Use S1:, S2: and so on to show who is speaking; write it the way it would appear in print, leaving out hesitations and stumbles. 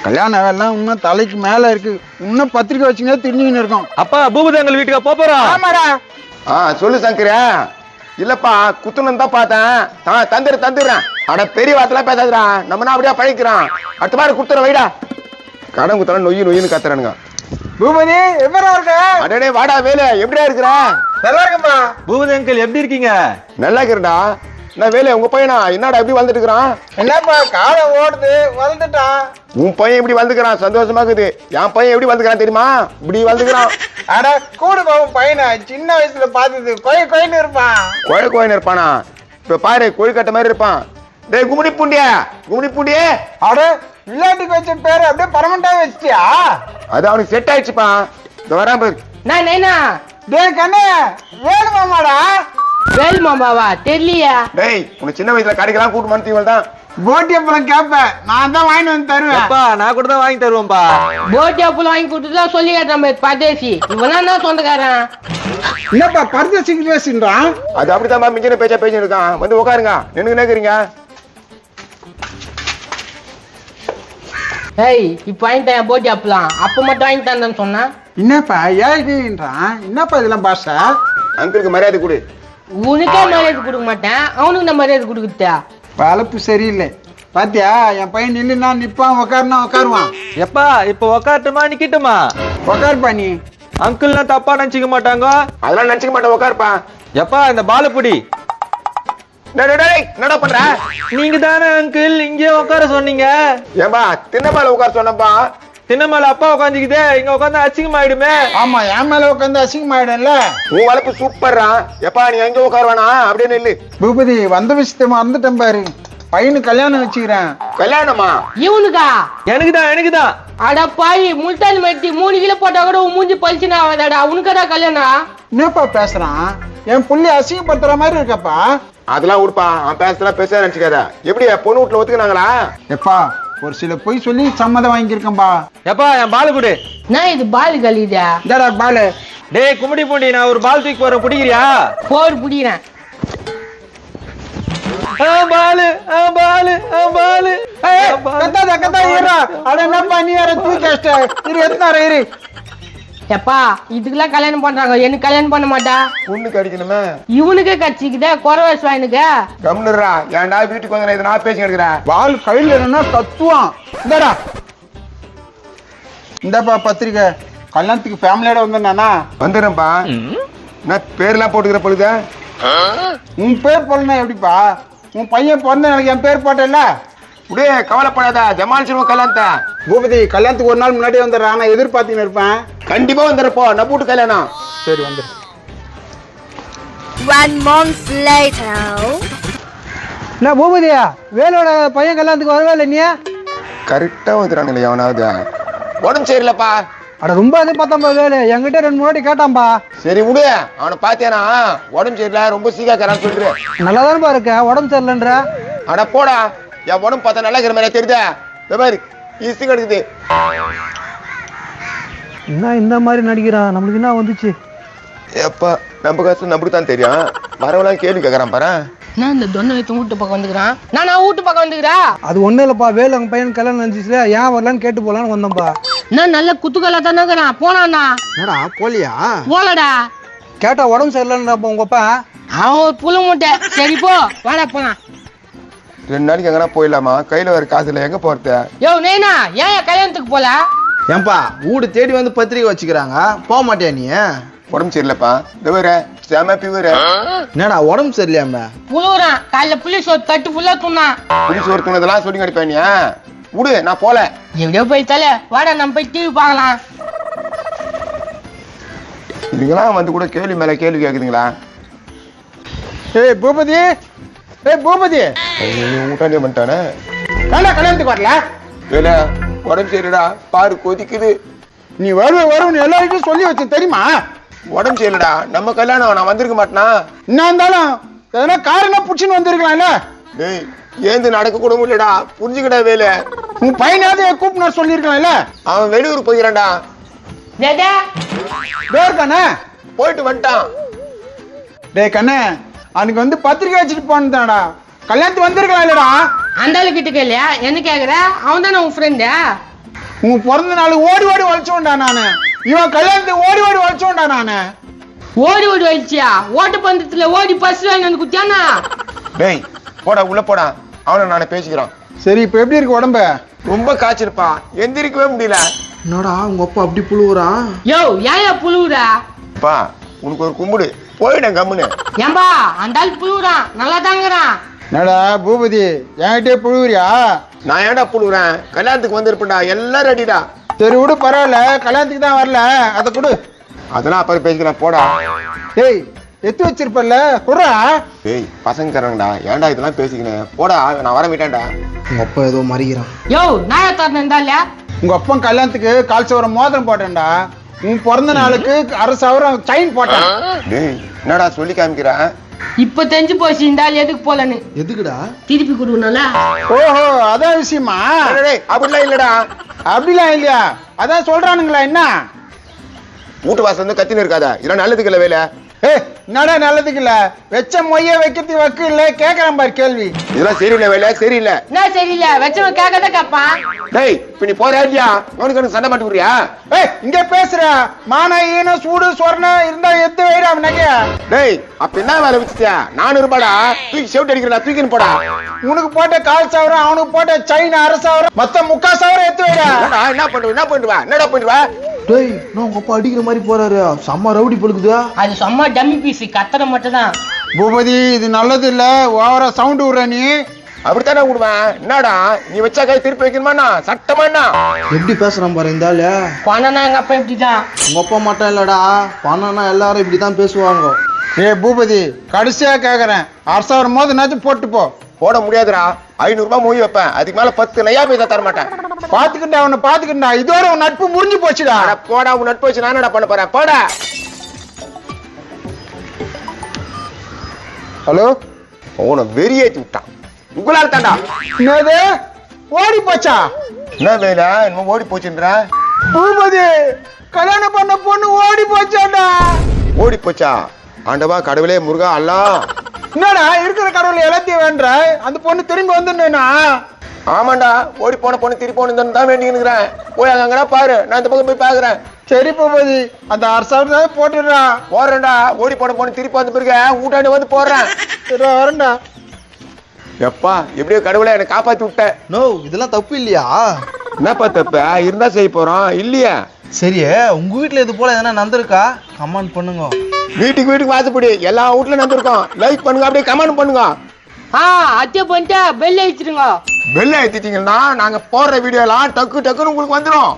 S1: கல்யாண வேலை இன்னும் தலைக்கு மேல இருக்கு. இன்னும் பத்திரிக்கை வச்சுங்க தெரிஞ்சுக்கின்னு இருக்கோம்.
S2: அப்பா பூபதங்கள் வீட்டுக்கு போறோம்.
S1: ஆமாடா.
S3: சொல்லு சங்கரா. இல்லப்பா குத்துணும் தான் பார்த்தேன். தந்துடுறேன். ஆனா பெரிய வார்த்தைலாம் பேசாதுடா. நம்மனா அப்படியே பழிக்கிறான். அடுத்த மாதிரி குடுத்துற வைடா. கடன் குத்தலாம் நொய்னு கத்துறானுங்க.
S1: பூபதி எப்படா இருக்க?
S3: அடடே வாடா வேலை, எப்படியா இருக்கிற?
S1: நல்லா இருக்கம்பா.
S2: பூபதி அங்கிள் எப்படி இருக்கீங்க?
S3: நல்லா இருக்கிறடா. நான் வேலை உங்க பையனா என்னடா எப்படி வளர்ந்துட்டு இருக்கிறான்?
S1: என்னப்பா காலம் ஓடுது, வளர்ந்துட்டான்.
S3: உன் பையன் எப்படி வளர்ந்துக்கிறான்? சந்தோஷமா இருக்குது. என் பையன் எப்படி வளர்ந்துக்கிறான் தெரியுமா? இப்படி வளர்ந்துக்கிறான்.
S1: அட கூட பாவம் பையனை சின்ன வயசுல பார்த்தது கோயின்னு இருப்பான்.
S3: கோயின்னு இருப்பானா? இப்ப பாரு கோழிக்கட்ட மாதிரி இருப்பான். டேய் கும்மிடி பூண்டியே.
S1: அட விளையாட்டுக்கு வச்ச பேரு அப்படியே பர்மனண்டா வச்சிட்டியா?
S3: அது அவனுக்கு செட் ஆயிடுச்சுப்பா. இந்த வரான் பாரு.
S4: நான் நைனா
S1: டேய் கண்ணே வேலு மாமாடா.
S4: வேல் மாமாவா தெரியலையா?
S3: டேய் உனக்கு சின்ன வயசுல கடைக்கெல்லாம் கூட்டு மனத்தீவள் தான்.
S1: போட்டி அப்புறம் கேப்பேன், நான் தான் வாங்கிட்டு வந்து தருவேன்.
S2: அப்பா நான் கூட தான் வாங்கி தருவேன்பா.
S4: போட்டி அப்புறம் வாங்கி கொடுத்துதான் சொல்லி நம்ம பதேசி இவனா தான் சொந்தக்காரன்.
S1: என்னப்பா பரதேசிக்கு பேசுறான்?
S3: அது அப்படித்தான் மிஞ்சின பேச்சு இருக்கான். வந்து உட்காருங்க. நின்று நினைக்கிறீங்க?
S4: ஏய் இப்ப வாங்கிட்டேன் போட்டி அப்பலாம். அப்ப மட்டும் வாங்கி தந்தேன்னு சொன்னா
S1: என்னப்பா ஏன்றான்? என்னப்பா இதெல்லாம் பாஷா?
S3: அங்கிளுக்கு மரியாதை கொடு.
S4: உனக்கே மரியாதை கொடுக்க மாட்டேன், அவனுக்கு நான் மரியாதை கொடுக்குறா?
S1: வளர்ப்பு சரியில்லை. பாத்தியா என் பையன் நில்லுனா நிப்பான், உக்காருனா உக்காருவான்.
S2: எப்பா இப்ப உக்காட்டுமா நிக்கட்டுமா?
S1: உக்காருப்பா நீ.
S2: அங்கிள்லாம் தப்பா நினைச்சுக்க மாட்டாங்க.
S3: அதெல்லாம் நினைச்சுக்க மாட்டேன். உட்காருப்பா.
S2: எப்பா இந்த பாலுபுடி
S3: என்னடா பண்ற?
S2: நீங்க தானே அங்கிள் இங்கே உட்கார சொன்னீங்க.
S3: ஏன்பா தின்னமால உட்கார சொன்னப்பா.
S2: தின்னமால அப்பா உட்காந்துக்குதே, இங்க உட்காந்து அசிங்கமாயிடுமே.
S1: ஆமா என் மேல உட்காந்து அசிங்கமாயிடும்ல.
S3: உன் வளர்ப்பு சூப்பர்ரா. எப்பா நீ எங்க உட்காருவானா அப்படின்னு இல்லு.
S1: பூபதி வந்த விஷயத்த மறந்துட்டேன் பாரு. பையனுக்கு கல்யாணம் வச்சுக்கிறேன்.
S3: கல்யாணமா?
S4: இவனுக்கா?
S2: எனக்குதான்.
S4: அட பாய் முல்தானி மட்டி 3 கிலோ போட்டா கூட மூஞ்சி பழிச்சுனா ஆகாதாடா. உனக்கடா கல்யாணம்?
S1: என்னப்பா பேசுறான்? என் புள்ளி அசிங்கப்படுத்துற மாதிரி இருக்கப்பா.
S3: அதெல்லாம் உடுப்பா. அவன் பேச நினைச்சுக்காத. எப்படி பொண்ணு வீட்டுல ஒத்துக்கினாங்களா?
S1: எப்பா ஒரு சில பொய் சொல்லி சம்மதம் வாங்கியிருக்கேன்பா.
S2: எப்பா என் பாலுபுடி.
S4: நான் இது பால் கழிதா?
S1: இந்தாடா பாலு.
S2: டேய் கும்மிடி பூண்டி, நான் ஒரு பால் தூக்கி போறேன், பிடிக்கிறியா?
S4: போர் புடிக்கிறேன்.
S1: என்னப்பா நீ வேற தூக்கி இரு.
S4: எப்பா இதுக்கெல்லாம் கல்யாணம் பண்றாங்க, எனக்கு கல்யாணம் பண்ண மாட்டா.
S3: பொண்ணுக்கு அடிக்கணுமே.
S4: இவனுக்கே கட்சிக்குதே குறை வயசு வாயனுக்கு.
S3: கம்னுறா. ஏன்டா வீட்டுக்கு வந்து இதை நான் பேசி எடுக்கிறேன்.
S1: பால் கையில் என்ன தத்துவான். இந்தாடா இந்தப்பா பத்திரிக்கை. கல்யாணத்துக்கு ஃபேமிலியோட வந்தேன்னா
S3: வந்துடுறேன்ப்பா. நான் பேர்லாம் போட்டுக்கிற பொழுது
S1: உன் பேர் போடணும் எப்படிப்பா? உன் பையன் பிறந்த எனக்கு என் பேர் போட்டேன்ல.
S3: அப்படியே கவலைப்படாத. ஜமானிச்சிருவோம் கல்யாணத்தை.
S1: பூபதி கல்யாணத்துக்கு ஒரு நாள் முன்னாடி வந்துடுறேன். நான் எதிர்பார்த்துன்னு இருப்பேன்.
S3: கண்டிப்பா வந்துருப்போ. நம்ம வீட்டு கல்யாணம்.
S1: சரி வந்துடு.
S5: 1 month later.
S6: நான் பூபதியா வேலோட பையன் கல்யாணத்துக்கு வரவே இல்லை நீ?
S3: கரெக்டா வந்துடுறானுங்களே அவனாவது. உடம்பு சரியில்லப்பா.
S6: அட ரொம்ப எதிர்பார்த்தாம்பா வேலு. என்கிட்ட 2 மூணு வாட்டி கேட்டான்பா.
S3: சரி விடு. அவனை பாத்தியானா உடம்பு சரியில்ல, ரொம்ப சீக்காக்கிறான்னு சொல்லிட்டு.
S6: நல்லா தானப்பா இருக்க, உடம்பு சரியில்லைன்ற.
S3: ஆனா போடா, என் உடம்பு பார்த்தா நல்லா இருக்கிற மாதிரி தெரியுதா? இந்த மாதிரி ஈஸி கிடைக்குது.
S6: என்ன இந்த மாதிரி நடிக்கிறான்? நம்மளுக்கு என்ன வந்துச்சு?
S3: எப்பா நம்ம கஷ்டம் நம்மளுக்கு தான் தெரியும். வரவெல்லாம் கேள்வி கேட்கறான் பாரு.
S4: நான் இந்த தொன்னை வைத்து வீட்டு பக்கம் வந்துக்கிறான். நான் வீட்டு பக்கம் வந்துக்கிறா.
S6: அது ஒன்றும் இல்லைப்பா, வேலு அவங்க பையன் கல்யாணம் நினைச்சிச்சுல, ஏன் வரலான்னு கேட்டு போலான்னு வந்தோம்ப்பா.
S4: நான் நல்ல குத்துக்கலா தானே இருக்கிறான். போனாண்ணா
S1: என்னடா போலியா?
S4: போலடா.
S6: கேட்டா உடம்பு சரியில்லைன்றப்ப உங்கப்பா
S4: அவன் ஒரு புழு மூட்டை. சரி போ வாடா போலாம்.
S3: 2 நாளைக்கு எங்கன்னா போயிடலாமா? கையில வேற காசு இல்லை, எங்க போறது?
S4: யோ நேனா ஏன் கல்யாணத்துக்கு போல?
S1: ஏன்பா வீடு தேடி வந்து பத்திரிக்கை வச்சுக்கிறாங்க, போக மாட்டியா நீ?
S3: உடம்பு சரியில்லப்பா. இந்த வேற செம பிவரு.
S1: என்னடா உடம்பு சரியில்லையாம?
S4: புழுவுறான். காலைல புளிஸ் ஒரு தட்டு ஃபுல்லா துண்ணான்.
S3: புளிச்சு ஒரு துணதெல்லாம் சொல்லி கிடைப்பேன் நீ. விடு, நான் போல.
S4: எப்படியோ போயிட்டாலே வாடா நம்ம போய் டிவி பார்க்கலாம்.
S3: இதுங்கெல்லாம் வந்து கூட கேள்வி மேல கேள்வி கேக்குதுங்களா?
S1: ஏய் பூபதி,
S3: ஊட்டாண்டே பண்ணிட்டானே.
S1: கல்யாணத்துக்கு வரல?
S3: வேலை உடம்பு சரிடா. பாரு கொதிக்குது.
S1: நீ வருவன்னு எல்லாருக்கும் சொல்லி வச்சேன் தெரியுமா?
S3: உடம்பு சரியில்லடா. நம்ம கல்யாணம் நான் வந்திருக்க மாட்டேனா?
S1: என்ன இருந்தாலும் எதனா காரணம் புடிச்சுன்னு வந்திருக்கலாம்ல.
S3: டேய் ஏந்து நடக்க கூட முடியலடா. புரிஞ்சுக்கடா வேலை.
S1: உன் பையனாவது கூப்பிட்டு நான் சொல்லியிருக்கலாம்ல.
S3: அவன் வெளியூர் போகிறான்டா.
S4: டேடா
S1: டேர் கண்ணே
S3: போயிட்டு வந்துட்டான்.
S1: டே கண்ணே அன்னைக்கு வந்து பத்திரிக்கை வச்சுட்டு போனதாடா. கல்யாணத்துக்கு வந்திருக்கலாம் இல்லடா?
S4: அந்த ஆளு கிட்ட கேள்வியா என்ன கேக்குற? அவன் தானே உன் ஃப்ரெண்டு.
S1: உன் பிறந்த நாளுக்கு ஓடி ஓடி வளைச்சோண்டா நானு. இவன் கல்யாணத்துக்கு ஓடி ஓடி வளைச்சோண்டா நானு.
S4: ஓடி ஓடி வச்சியா? ஓட்ட பந்தத்துல ஓடி பஸ் வாங்கி வந்து குத்தியானா?
S3: டேய் போடா உள்ள போடா, அவனை நானே பேசிக்கிறான்.
S1: சரி இப்ப எப்படி இருக்கு உடம்பு?
S3: ரொம்ப காய்ச்சிருப்பா, எந்திரிக்கவே முடியல.
S5: என்னடா உங்க அப்பா அப்படி புழுவுறான்?
S4: யோ ஏயா புழுவுற?
S3: அப்பா உனக்கு ஒரு கும்பிடு, போயிட கம்முன்னு.
S4: ஏம்பா அந்த ஆள் புழுவுறான், நல்லா தாங்கிறான்.
S1: என்னடா பூபதி என்கிட்டே புழுவுறியா?
S3: நான் ஏன்டா புழுவுறேன்? கல்யாணத்துக்கு வந்திருப்பேன்டா, எல்லாம் ரெடிடா.
S1: சரி விடு பரவாயில்ல, கல்யாணத்துக்கு தான் வரல, அதை கொடு.
S3: அதெல்லாம் அப்புறம் பேசிக்கிறேன் போடா.
S1: டேய் எத்து வச்சிருப்பல்ல குடுறா.
S3: டேய் பசங்க தரங்கடா, ஏன்டா இதெல்லாம் பேசிக்கிறேன்? போடா, நான் வர மாட்டேன்டா.
S5: உங்க அப்பா ஏதோ மறிக்கிறான்.
S4: யோ நாயா தரணும் இருந்தால
S1: உங்க அப்பன் கல்யாணத்துக்கு 1/4 சவரம் மோதிரம் போட்டேன்டா. உன் பிறந்த நாளுக்கு 1/2 சவரம் செயின் போட்டேன்.
S3: டேய் என்னடா சொல்லி காமிக்கிற?
S4: இப்ப தெரிஞ்சு போச்சு இந்த ஆள் எதுக்கு போலன்னு.
S5: எதுக்குடா?
S4: திருப்பி கொடுக்கணும்ல.
S1: ஓஹோ அதான் விஷயமா?
S3: டேய் அப்படிலாம் இல்லடா.
S1: அப்படிலாம் இல்லையா? அதான் சொல்றானுங்களா என்ன?
S3: வீட்டு வாசல் வந்து கத்தின்னு இருக்காத, இதெல்லாம் நல்லதுக்கு இல்ல வேலை.
S1: ஏ என்னடா நல்லதுக்கு இல்ல, வெச்ச மொய்ய வைக்கிறதுக்கு வக்கு இல்ல, கேக்குறேன் பாரு கேள்வி.
S3: இதெல்லாம் சரியில்லை வேலை, சரியில்லை.
S4: என்ன சரியில்லை, வச்சவன் கேட்கதான் கேட்பான்.
S3: டேய் இப்ப நீ போறா இல்லையா? அவனுக்கு சண்டை மாட்டி விடுறியா?
S1: ஏய் இங்க பேசுற மான ஈன சூடு சொர்ணம் இருந்தா எத்து வைடா நகைய.
S3: டேய் அப்ப என்ன வேலை வச்சுட்டியா? 400 ரூபாடா, தூக்கி செவிட்டு அடிக்கிறா, தூக்கின்னு போடா.
S1: உனக்கு போட்ட 1/4 சவரம், அவனுக்கு போட்ட செயின் 1/2 சவரம், மொத்தம் 3/4 சவரம் எத்து வைடா.
S3: என்ன பண்ணுவா என்னடா பண்ணுவா?
S5: டேய் நான் உங்க அப்பா அடிக்கிற மாதிரி போறாரு, செம்ம ரவுடி பழுக்குதா?
S4: அது சும்மா டம்மி பீஸ், கத்தனை மட்டும் தான்.
S1: பூபதி இது நல்லது இல்ல, ஓவரா சவுண்ட் விடுற நீ.
S3: அப்படித்தானே விடுவேன். என்னடா நீ வச்சா கை திருப்பி வைக்கணுமா? சட்டமாண்ணா
S5: எப்படி பேசுறான் பாரு இந்த ஆளு.
S4: பணம்னா எங்க அப்பா இப்படிதான்.
S5: உங்க அப்பா மட்டும் இல்லடா, பணம்னா எல்லாரும் இப்படிதான் பேசுவாங்க.
S1: ஏ பூபதி கடைசியா கேக்குறேன், 1/2 சவரம் மோதினாச்சும் போட்டு போ.
S3: போட முடியாதுடா, 500 ரூபாய் மொழி வைப்பேன், அதுக்கு மேல 10 நையா பைசா தர மாட்டேன்.
S1: பாத்துக்கிட்டா அவனை பாத்துக்கிட்டா, இதோட உன் நட்பு முறிஞ்சு போச்சுடா.
S3: அட போடா, உன் நட்பு வச்சு நான் என்னடா பண்ண போறேன்? போடா.
S1: ஹலோ
S3: உன வெறியேத்தி விட்டான், உங்களால் தாண்டா.
S1: என்னது ஓடி போச்சா?
S3: என்ன வேலை இன்னும் ஓடி போச்சுன்ற?
S1: பூபதி கல்யாணம் பண்ண பொண்ணு ஓடி போச்சாடா.
S3: ஓடி போச்சா? ஆண்டவா கடவுளே முருகா அல்லா.
S1: என்னடா இருக்கிற கடவுள் எல்லாத்தையும் வேண்ட, அந்த பொண்ணு திரும்பி வந்துன்னா?
S3: ஆமாண்டா, ஓடி போன பொண்ணு திருப்பி போன தான் வேண்டிக்கிறேன். போய் அங்கடா பாரு, நான் இந்த பக்கம் போய் பாக்குறேன்.
S1: சரி பூபதி அந்த 1/2 சவரம் போட்டுடுறா.
S3: போறேன்டா, ஓடி போன பொண்ணு திருப்பி வந்த பிறகு ஊட்டாண்டி வந்து போடுறேன்.
S1: சரி வரேன்டா.
S3: எப்பா எப்படியோ கடவுளை என்னை காப்பாத்தி விட்டேன்.
S5: நோ இதெல்லாம் தப்பு இல்லையா?
S3: என்னப்பா தப்ப? இருந்தா செய்ய போறோம் இல்லையா?
S5: சரி உங்க வீட்டுல இது போல எதனா நடந்திருக்கா? கமெண்ட் பண்ணுங்க.
S3: வீட்டுக்கு வாசப்படி எல்லா வீட்லயும் நடந்திருக்கோம். லைக் பண்ணுங்க, அப்படியே கமெண்ட் பண்ணுங்க.
S4: அத்திய பண்ணிட்டு பெல் அடிச்சிருங்க.
S3: பெல் ஏத்திட்டீங்கன்னா நாங்க போடுற வீடியோ எல்லாம் டக்கு டக்குன்னு உங்களுக்கு வந்துடும்.